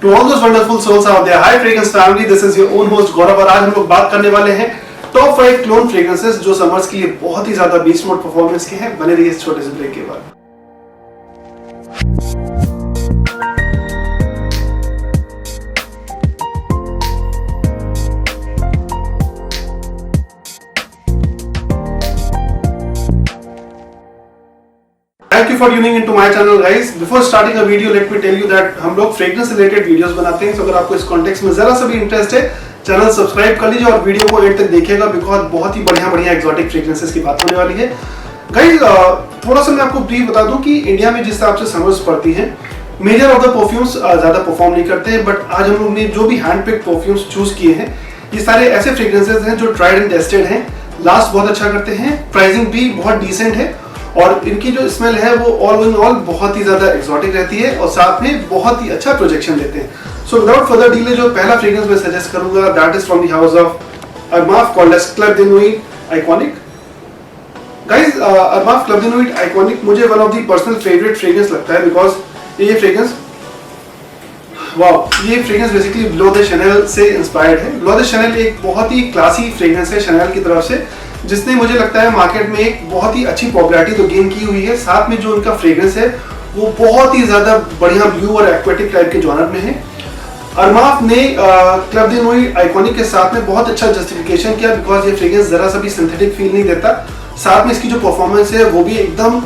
To all those wonderful souls out there, hi fragrance family, this is your own host गौरव और आज हम लोग बात करने वाले हैं टॉप 5 क्लोन फ्रेग्रेंसेस जो समर्स के लिए बहुत ही ज्यादा बीस्ट मोड परफॉर्मेंस के हैं। बने रहिए इस छोटे से ब्रेक के बाद। Thank you for tuning into my channel guys. Before starting a video, let me tell you that हम लोग फ्रेग्रेंस रिलेटेड वीडियोस बनाते हैं। तो अगर आपको इस कॉन्टेक्स्ट में जरा सा भी इंटरेस्ट है, चैनल सब्सक्राइब कर लीजिए और वीडियो को एंड तक देखिएगा बिकॉज बहुत ही बढ़िया एक्सोटिक फ्रेग्रेंसेस की बात होने वाली है। गाइस थोड़ा सा मैं आपको ब्रीफ बता दूं कि इंडिया में जिस हिसाब से समर्स पड़ती हैं, मेजर ऑफ द परफ्यूम्स ज्यादा परफॉर्म नहीं करते हैं, बट आज हम लोग ने जो भी हैंड पिक परफ्यूम्स चूज किए हैं, ये सारे ऐसे फ्रेग्रेंसेस हैं जो ट्राइड एंड टेस्टेड हैं, लास्ट बहुत अच्छा करते हैं, प्राइसिंग भी बहुत डिसेंट है और इनकी जो स्मेल है वो ऑल इन ऑल बहुत ही ज्यादा एक्सोटिक रहती है और साथ में बहुत ही अच्छा प्रोजेक्शन देते हैं। सो विदाउट फर्दर डिले जो पहला फ्रेग्रेंस मैं सजेस्ट करूंगा that is from the house of Armaf called as Club de Nuit Iconic. Guys Armaf Club de Nuit Iconic मुझे one of the personal favourite fragrance लगता है because ये fragrance ये fragrance basically Bleu de Chanel से inspired है। Blow de शैनेल एक बहुत ही classy fragrance है शैनेल की तरफ से, जिसने मुझे लगता है मार्केट में एक बहुत ही अच्छी पॉपुलैरिटी तो गेन की हुई है। साथ में जो उनका फ्रेग्रेंस है वो बहुत ही ज्यादा बढ़िया ब्लू और एक्वेटिक टाइप के जॉनर में है। अरमाफ ने क्लब दे नुई आइकॉनिक के साथ में बहुत अच्छा जस्टिफिकेशन किया बिकॉज ये फ्रेग्रेंस जरा सा भी सिंथेटिक फील नहीं देता। साथ में इसकी जो परफॉर्मेंस है वो भी एकदम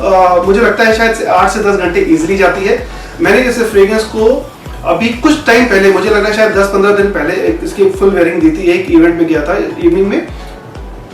मुझे लगता है शायद 8 से 10 घंटे इजिली जाती है। मैंने इस फ्रेग्रेंस को अभी कुछ टाइम पहले, मुझे लग रहा है शायद 10-15 दिन पहले इसकी फुल वेयरिंग दी थी, एक इवेंट में गया था इवनिंग में।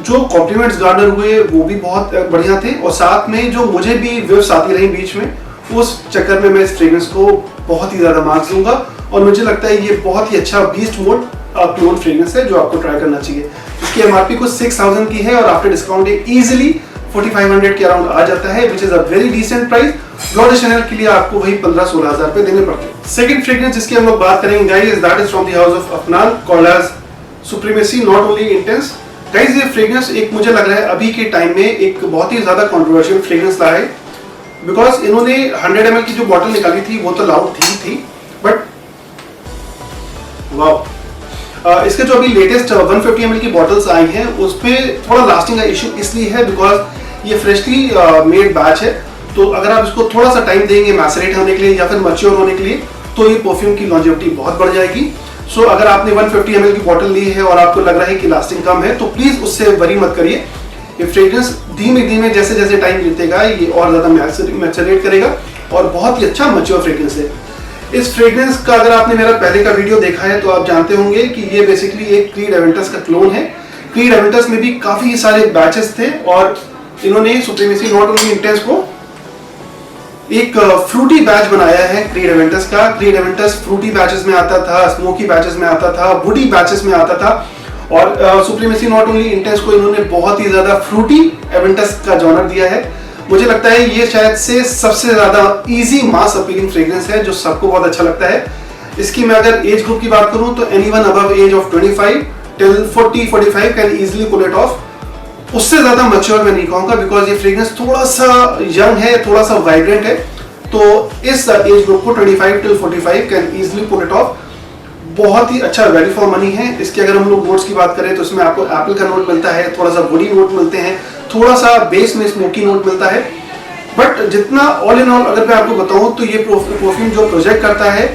जो कॉम्प्लीमेंट्स गार्डर हुए वो भी बहुत बढ़िया थे और साथ में जो मुझे भी वेव्स आती रही बीच में, उस चक्कर में मैं इस फ्रेग्रेंस को बहुत ही ज्यादा मार्क्स दूंगा और मुझे लगता है ये बहुत ही अच्छा बीस्ट मोड क्लोन फ्रेग्रेंस है जो आपको ट्राई करना चाहिए। इसकी एमआरपी को 6000 की है और आफ्टर डिस्काउंट ये इजीली 4500 के अराउंड आ जाता है, which is a very decent price. Bleu de Chanel के लिए आपको वही 15-16 हजार रुपए देने पड़ते हैं। सेकंड फ्रेग्रेंस जिसकी हम लोग बात करेंगे guys that is from the house of Afnan called as supremacy not only intense. Guys ये फ्रेग्रेंस एक मुझे लग रहा है अभी के टाइम में एक बहुत ही ज्यादा कंट्रोवर्शियल फ्रेग्रेंस लाया है बिकॉज इन्होंने 100 ml की जो बॉटल निकाली थी वो तो लाउड थी बट वाओ इसके जो अभी लेटेस्ट 150 ml की बॉटल्स आई हैं उस पे थोड़ा लास्टिंग का इशू इसलिए है बिकॉज ये फ्रेशली मेड बैच है। तो अगर आप इसको थोड़ा सा टाइम देंगे मैसरेट होने के लिए या फिर मैच्योर होने के लिए तो ये परफ्यूम की लॉन्जेविटी बहुत बढ़ जाएगी। सो अगर आपने 150 ml की बॉटल ली है और आपको लग रहा है कि लास्टिंग कम है तो प्लीज उससे वरी मत करिए। ये फ्रेग्रेंस धीमे धीमे जैसे जैसे टाइम बीतेगा ये और ज्यादा मैचुरेट करेगा और बहुत ही अच्छा मैच्योर फ्रेग्रेंस है। इस फ्रेग्रेंस का अगर आपने मेरा पहले का वीडियो देखा है तो आप जानते होंगे कि ये बेसिकली एक क्रीड एवेंटस का क्लोन है। क्रीड एवेंटस में भी काफी सारे बैचेस थे और इन्होंने सुप्रीमेसी नॉट ओनली इंटेंस को एक फ्रूटी बैच बनाया है क्रीड एवेंटस का। क्रीड एवेंटस फ्रूटी बैचेस में आता था, स्मोकी बैचेस में आता था, वुडी बैचेस में आता था और सुप्रीमेसी नॉट ओनली इंटेंस को इन्होंने बहुत ही ज्यादा फ्रूटी एवेंटस का जॉनर दिया है। मुझे लगता है ये शायद से सबसे ज्यादा इजी मास अपीलिंग फ्रेग्रेंस है जो सबको बहुत अच्छा लगता है। इसकी मैं अगर एज ग्रुप की बात करूं तो anyone above age of 25 till 40-45 can easily pull it off. उससे ज्यादा मैच्योर मैं नहीं कहूंगा बिकॉज ये फ्रेग्रेंस थोड़ा सा यंग है, थोड़ा सा वाइब्रेंट है, तो इस एज ग्रुप को 25 till 45 can easily pull it off. बहुत ही अच्छा वैल्यू फॉर मनी है। इसके अगर हम लोग नोट्स की बात करें तो इसमें आपको एप्पल का नोट मिलता है, थोड़ा सा वुडी नोट मिलते हैं, थोड़ा सा बेस में स्मोकी नोट मिलता है, बट जितना ऑल इन ऑल अगर मैं आपको बताऊं तो ये परफ्यूम जो प्रोजेक्ट करता है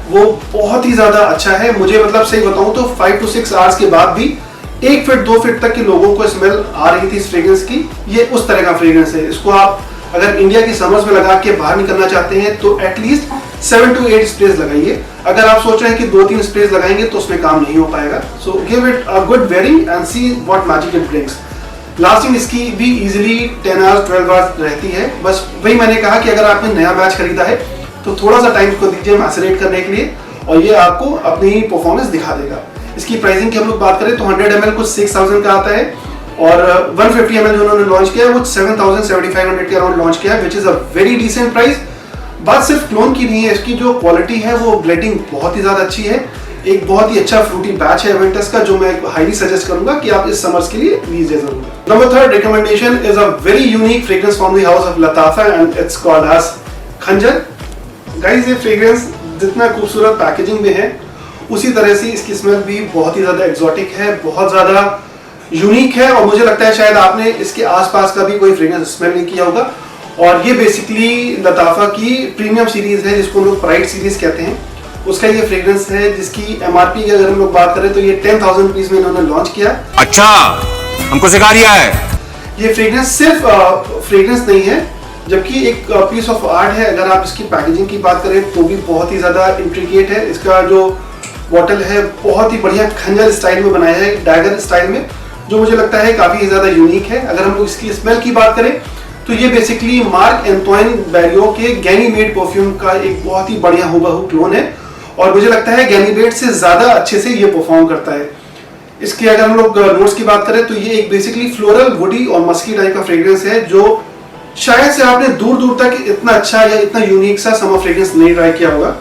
वो बहुत ही ज्यादा अच्छा है। मुझे मतलब सही बताऊं तो 5 to 6 आवर्स के बाद भी 1 फीट 2 फीट तक के लोगों को स्मेल आ रही थी इस फ्रेग्रेंस की। ये उस तरह का फ्रेग्रेंस है। इसको आप अगर इंडिया की समर्स में लगा के बाहर निकलना चाहते हैं तो एटलीस्ट 7 to 8 स्प्रेज लगाइए। अगर आप सोच रहे हैं कि 2-3 स्प्रेज लगाएंगे तो उसमें काम नहीं हो पाएगा। So give it a good wearing and see what magic it brings. Lasting इसकी भी इजीली 10 आवर्स 12 आवर्स रहती है। बस वही मैंने कहा कि अगर आपने नया बैच खरीदा है तो थोड़ा सा टाइम को दीजिए मैसरेट करने के लिए और ये आपको अपनी परफॉर्मेंस दिखा देगा। इसकी प्राइसिंग की हम लोग बात करें तो 100 ml कुछ 6000 का आता है और 150 ml जो उन्होंने लॉन्च किया है वो 7500 के अराउंड लॉन्च किया है, which is a very decent price. बात सिर्फ क्लोन की नहीं है, इसकी जो क्वालिटी है वो ब्लेंडिंग बहुत ही ज्यादा अच्छी है। एक बहुत ही अच्छा फ्रूटी बैच है एवेंटस का जो मैं हाईली सजेस्ट करूंगा कि आप इस समर्स के लिए लीजिए जरूर। Number third recommendation is a very unique fragrance from the house of Lattafa and it's called as Khanjar. Guys ये फ्रेग्रेंस जितना खूबसूरत पैकेजिंग में है उसी तरह से इसकी स्मेल भी बहुत ही ज़्यादा एक्जॉटिक है, बहुत ज़्यादा यूनिक है। और मुझे लगता है शायद आपने इसके आसपास का भी कोई फ्रेग्रेंस स्मेल नहीं किया होगा। और ये बेसिकली लताफा की प्रीमियम सीरीज है जिसको हम लोग प्राइड सीरीज कहते हैं, उसका ये फ्रेग्रेंस है जिसकी एमआरपी की अगर हम लोग बात करें तो ये 10,000 रुपीज में इन्होंने लॉन्च किया। अच्छा, हमको सिखा दिया है। ये फ्रेग्रेंस सिर्फ फ्रेग्रेंस नहीं है, जबकि एक पीस ऑफ आर्ट है। अगर आप इसकी पैकेजिंग की बात करें तो भी बहुत ही ज़्यादा इंट्रिकेट है। इसका जो बॉटल है बहुत ही बढ़िया खंजर स्टाइल में बनाया है, डैगर स्टाइल में, जो मुझे लगता है काफ़ी ज़्यादा यूनिक है। अगर हम लोग इसकी स्मेल की बात करें तो ये बेसिकली मार्क एंटोइन बैरियो के गैनीमेड परफ्यूम का एक बहुत ही बढ़िया हूबहू क्लोन है। और मुझे लगता है गैनीमेड से ज़्यादा अच्छे से ये परफॉर्म करता है। इसके अगर हम लोग नोट्स की बात करें तो ये एक बेसिकली फ्लोरल, वुडी और मस्की टाइप का फ्रेग्रेंस है, जो शायद से आपने दूर दूर तक इतना अच्छा या इतना यूनिक सा समर फ्रेग्रेंस नहीं ट्राई किया होगा।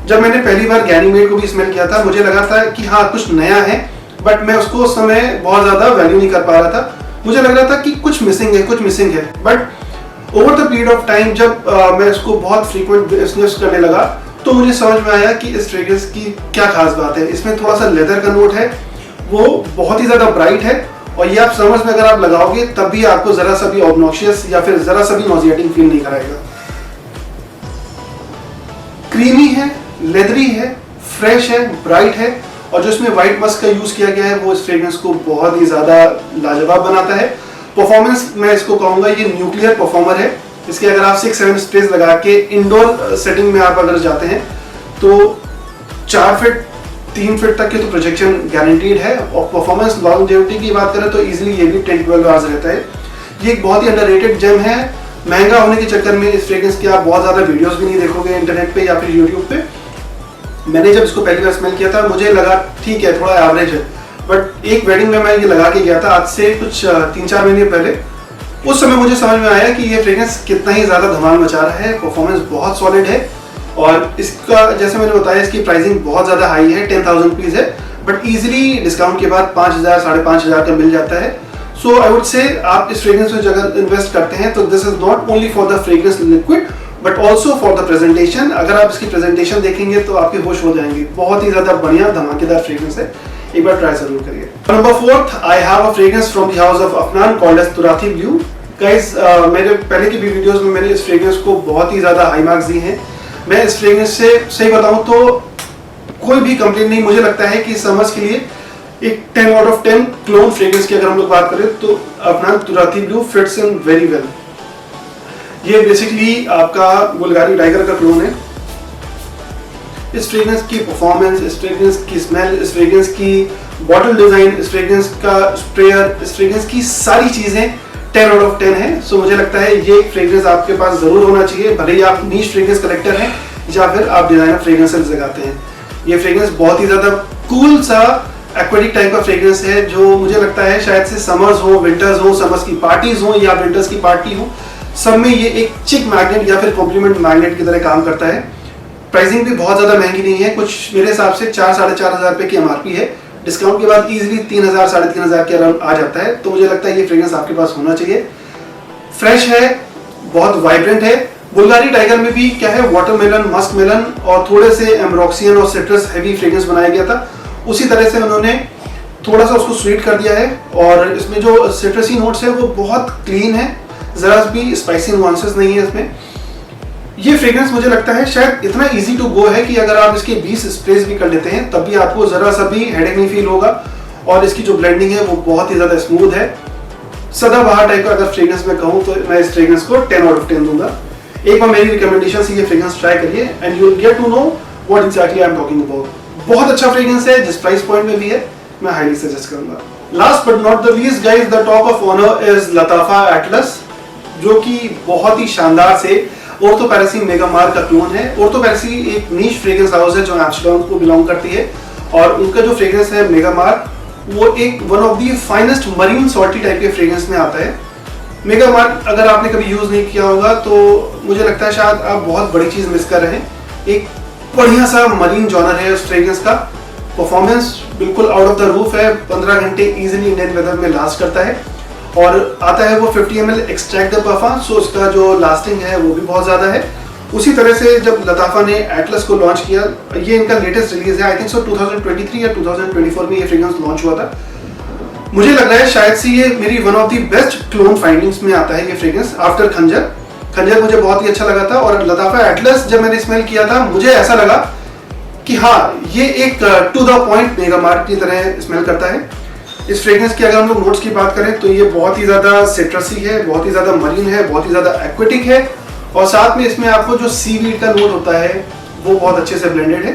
जब मैंने पहली बार गैनीमेड को भी स्मेल किया था मुझे लगा था कि हाँ कुछ नया है, बट मैं उसको उस समय बहुत ज़्यादा वैल्यू नहीं कर पा रहा था। मुझे लग रहा था कि कुछ मिसिंग है। But over the period of time जब मैं इसको बहुत फ्रीक्वेंट स्निफ्स करने लगा तो मुझे समझ में आया कि इस फ्रेग्रेंस की क्या खास बात है। इसमें थोड़ा सा लेदर का नोट है, वो बहुत ही ज़्यादा ब्राइट है, और ये आप समर्स में अगर आप लगाओगे तब भी आपको ज़रा सा भी ऑब्नॉक्शियस या फिर ज़रा सा भी नॉजिएटिंग फील नहीं कराएगा। क्रीमी है, लेदरी है, फ्रेश है, ब्राइट है, और जो इसमें व्हाइट मस्क का यूज किया गया है वो इस फ्रेग्रेंस को बहुत ही ज्यादा लाजवाब बनाता है। परफॉर्मेंस मैं इसको कहूंगा ये न्यूक्लियर परफॉर्मर है। इसके अगर आप 6-7 स्प्रेज लगा के इंडोर सेटिंग में आप अगर जाते हैं तो 4 फीट 3 फीट तक की तो प्रोजेक्शन गारंटीड है। और परफॉर्मेंस लॉन्जेविटी की बात करें तो इजीली ये भी 10-12 आवर्स रहता है। ये एक बहुत ही अंडररेटेड जेम है। महंगा होने के चक्कर में इस फ्रेग्रेंस के आप बहुत ज्यादा वीडियोस भी नहीं देखोगे इंटरनेट पे या फिर यूट्यूब पे। मैंने जब इसको पहली बार स्मेल किया था मुझे लगा ठीक है थोड़ा एवरेज है, बट एक वेडिंग में मैं ये लगा के गया था आज से कुछ 3-4 महीने पहले। उस समय मुझे समझ में आया कि ये फ्रेग्रेंस कितना ही ज़्यादा धमाल मचा रहा है। परफॉर्मेंस बहुत सॉलिड है, और इसका जैसे मैंने बताया इसकी प्राइसिंग बहुत ज़्यादा हाई है, 10,000 रुपीज़ है, बट ईजिली डिस्काउंट के बाद 5,000 5,500 का मिल जाता है। सो आई वुड से आप इस फ्रेग्रेंस में अगर इन्वेस्ट करते हैं तो this is not only for the fragrance liquid but also for the presentation. अगर आप इसकी प्रेजेंटेशन देखेंगे तो आपके होश हो जाएंगे। बहुत ही ज्यादा बढ़िया धमाकेदार फ्रेग्रेंस है, एक बार ट्राई जरूर करिए। Number 4 I have a fragrance from the house of Afnan called as Turathi Blue. Guys मेरे पहले की भी वीडियोस में मैंने इस फ्रेग्रेंस को बहुत ही ज्यादा हाई मार्क्स दिए हैं। मैं इस फ्रेग्रेंस से सही बताऊं तो कोई भी कंप्लेंट नहीं। मुझे लगता है कि समर्स के लिए एक 10 आउट ऑफ 10 क्लोन फ्रेग्रेंस की अगर हम लोग बात करें तो Afnan Turathi Blue fits in very well. ये बेसिकली आपका बुल्गारी टाइगर का क्लोन है। इस फ्रेग्रेंस की परफॉर्मेंस, इस फ्रेग्रेंस की स्मेल, इस फ्रेग्रेंस की बॉटल डिजाइन, इस फ्रेग्रेंस का स्प्रेयर, इस फ्रेग्रेंस की सारी चीजें 10 आउट ऑफ 10 है। सो मुझे लगता है ये फ्रेग्रेंस आपके पास जरूर होना चाहिए, भले ही आप नीश फ्रेग्रेंस कलेक्टर हैं या फिर आप डिजाइनर फ्रेग्रेंसेस लगाते हैं। ये फ्रेग्रेंस बहुत ही ज्यादा कूल सा एक्वेटिक टाइप का फ्रेग्रेंस है, जो मुझे लगता है शायद से समर्स हो, विंटर्स हो, समर्स की पार्टीज हो या विंटर्स की पार्टी हो, सब में ये एक चिक मैग्नेट या फिर कॉम्प्लीमेंट मैग्नेट की तरह काम करता है। प्राइसिंग भी बहुत ज्यादा महंगी नहीं है, कुछ मेरे हिसाब से 4-4,500 रुपए की एमआरपी है। डिस्काउंट के बाद इजीली 3,000-3,500 के अराउंड आ जाता है। तो मुझे लगता है ये फ्रेग्रेंस आपके पास होना चाहिए। फ्रेश है, बहुत वाइब्रेंट है। बुल्गारी टाइगर में भी क्या है, वाटरमेलन, मस्क मेलन और थोड़े से एम्ब्रोक्सियन और सिट्रस हैवी फ्रेग्रेंस बनाया गया था। उसी तरह से उन्होंने थोड़ा सा उसको स्वीट कर दिया है, और इसमें जो सिट्रसी नोट्स है वो बहुत क्लीन है, जरा भी स्पाइसी नुआंसेस नहीं है इसमें। ये फ्रेग्रेंस मुझे लगता है शायद इतना इजी टू गो है कि अगर आप इसके 20 स्प्रेज भी कर लेते हैं तब भी आपको जरा सा भी हेडेक नहीं फील होगा, और इसकी जो ब्लेंडिंग है वो बहुत ही ज्यादा स्मूथ है। सदाबहार टाइप का अगर फ्रेग्रेंस में कहूँ तो मैं इस फ्रेग्रेंस को 10 आउट ऑफ 10 दूंगा। एक बार मेरी रिकमेंडेशन से ये फ्रेग्रेंस ट्राई करिए and you will get to know what exactly I am talking about. बहुत अच्छा फ्रेग्रेंस है, जिस प्राइस पॉइंट में भी है मैं हाईली सजेस्ट करूंगा। Last but not the least guys, the top of honour is Lattafa Atlas, जो कि बहुत ही शानदार से ओर्थो पैरिसी मेगामार का क्लोन है। ओर्थो पैरिसी एक नीश फ्रेग्रेंस हाउस है जो एप्सिलॉन को बिलोंग करती है, और उनका जो फ्रेग्रेंस है मेगामार वो एक one of the finest marine salty type के फ्रेग्रेंस में आता है। मेगामार अगर आपने कभी यूज नहीं किया होगा तो मुझे लगता है शायद आप बहुत बड़ी चीज मिस कर रहे हैं। एक बढ़िया सा मरीन जॉनर है उस फ्रेग्रेंस का। परफॉर्मेंस बिल्कुल आउट ऑफ द रूफ है, 15 घंटे इजीली इंडियन वेदर में लास्ट करता है, और आता है वो 50 ml एक्सट्रैक्ट द परफॉर्म, सो उसका जो लास्टिंग है वो भी बहुत ज़्यादा है। उसी तरह से जब लताफा ने एटलस को लॉन्च किया, ये इनका लेटेस्ट रिलीज है, आई थिंक सो 2023 या 2024 में ये फ्रेग्रेंस लॉन्च हुआ था। मुझे लग रहा है शायद से ये मेरी one of the best clone findings में आता है ये फ्रेग्रेंस आफ्टर खंजर मुझे बहुत ही अच्छा लगा था। और लताफा एटलस जब मैंने स्मेल किया था मुझे ऐसा लगा कि हाँ ये एक to the point mega mart की तरह स्मेल करता है। इस फ्रेग्रेंस की अगर हम लोग नोट्स की बात करें तो ये बहुत ही ज़्यादा सिट्रसी है, बहुत ही ज़्यादा मरीन है, बहुत ही ज़्यादा एक्वेटिक है, और साथ में इसमें आपको जो सीवीड का नोट होता है वो बहुत अच्छे से ब्लेंडेड है।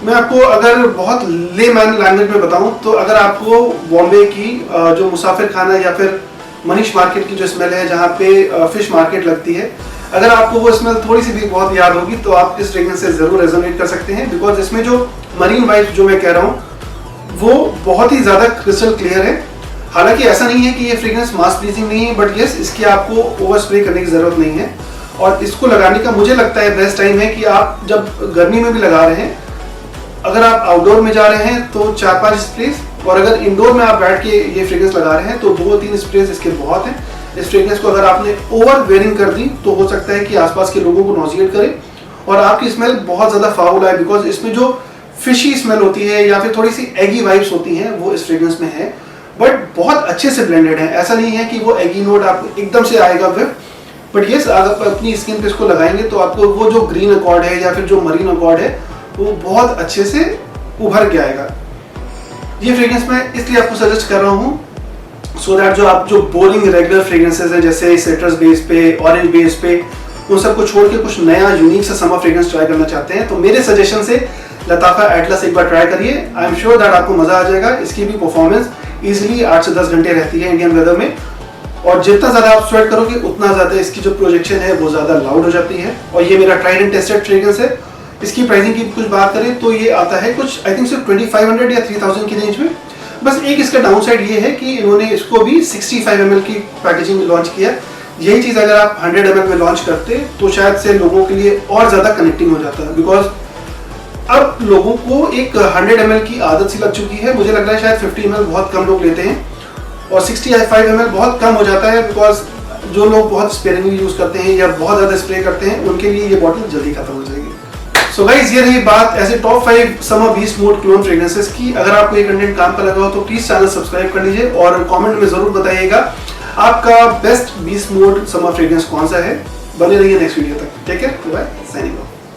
मैं आपको अगर बहुत लेमैन लैंग्वेज में बताऊं तो अगर आपको बॉम्बे की जो मुसाफिर खाना या फिर मनीष मार्केट की जो स्मेल है जहाँ पे फिश मार्केट लगती है, अगर आपको वो स्मेल थोड़ी सी भी बहुत याद होगी तो आप इस फ्रेग्रेंस से जरूर रेजोनेट कर सकते हैं, बिकॉज इसमें जो मरीन वाइब जो मैं कह रहा हूँ वो बहुत ही ज्यादा क्रिस्टल क्लियर है। हालांकि ऐसा नहीं है कि ये फ्रेग्रेंस मास प्लीजिंग नहीं है, बट यस इसकी आपको ओवर स्प्रे करने की जरूरत नहीं है। और इसको लगाने का मुझे लगता है बेस्ट टाइम है कि आप जब गर्मी में भी लगा रहे हैं, अगर आप आउटडोर में जा रहे हैं तो 4-5 स्प्रेज, और अगर इंडोर में आप बैठ के ये फ्रेग्रेंस लगा रहे हैं तो 2-3 स्प्रेज इसके बहुत हैं। इस फ्रेग्रेंस को अगर आपने ओवर वेयरिंग कर दी तो हो सकता है कि आसपास के लोगों को नॉजिएट करे और आपकी स्मेल बहुत ज्यादा फाउल आए, बिकॉज इसमें जो फिशी स्मेल होती है या फिर थोड़ी सी एगी वाइब्स होती हैं वो इस फ्रेग्रेंस में है, बट बहुत अच्छे से ब्लेंडेड है। ऐसा नहीं है कि वो एगी नोट आपको एकदम से आएगा फिर, बट यस अगर आप अपनी स्किन पे इसको लगाएंगे तो आपको वो जो ग्रीन अकॉर्ड है या फिर जो मरीन अकॉर्ड है वो बहुत अच्छे से उभर के आएगा। ये फ्रेग्रेंस मैं इसलिए आपको सजेस्ट कर रहा हूँ सो दैट जो आप जो बोरिंग रेगुलर फ्रेग्रेंसेस हैं जैसे सिट्रस बेस पे, ऑरेंज बेस पे, उन सबको छोड़ के कुछ नया यूनिक सा समर फ्रेग्रेंस ट्राई करना चाहते हैं तो मेरे सजेशन से लताफा एटलस एक बार ट्राई करिए। आई एम श्योर दैट आपको मजा आ जाएगा। इसकी भी परफॉर्मेंस इजीली 8 से 10 घंटे रहती है इंडियन वेदर में, और जितना ज्यादा आप स्वेट करोगे उतना ज्यादा इसकी जो प्रोजेक्शन है वो ज्यादा लाउड हो जाती है। और ये मेरा ट्राइड एंड टेस्टेड फ्रेग्रेंस है। इसकी प्राइसिंग की कुछ बात करें तो ये आता है कुछ आई थिंक सिर्फ 2500 या 3000 की रेंज में। बस एक इसका डाउन साइड ये है कि इन्होंने इसको भी 65 ml की पैकेजिंग में लॉन्च किया। यही चीज अगर आप 100 ml में लॉन्च करते तो शायद से लोगों के लिए और ज्यादा कनेक्टिंग हो जाता है, बिकॉज अब लोगों को एक 100 ml की आदत सी लग चुकी है। मुझे लग रहा है शायद 50 ml बहुत कम लोग लेते हैं और 65 ml बहुत कम हो जाता है, बिकॉज जो लोग बहुत स्पेयरिंगली यूज करते हैं या बहुत ज्यादा स्प्रे करते हैं उनके लिए ये बॉटल जल्दी खत्म हो जाएगी। सो गाइस ये रही बात ऐसे top 5 summer beast mode clone fragrances की। अगर आपको ये कंटेंट काम का लगा हो तो प्लीज चैनल सब्सक्राइब कर लीजिए और कमेंट में जरूर बताइएगा आपका best beast mode summer fragrance कौन सा है। बने रहिए नेक्स्ट वीडियो तक। Take care, bye, signing of.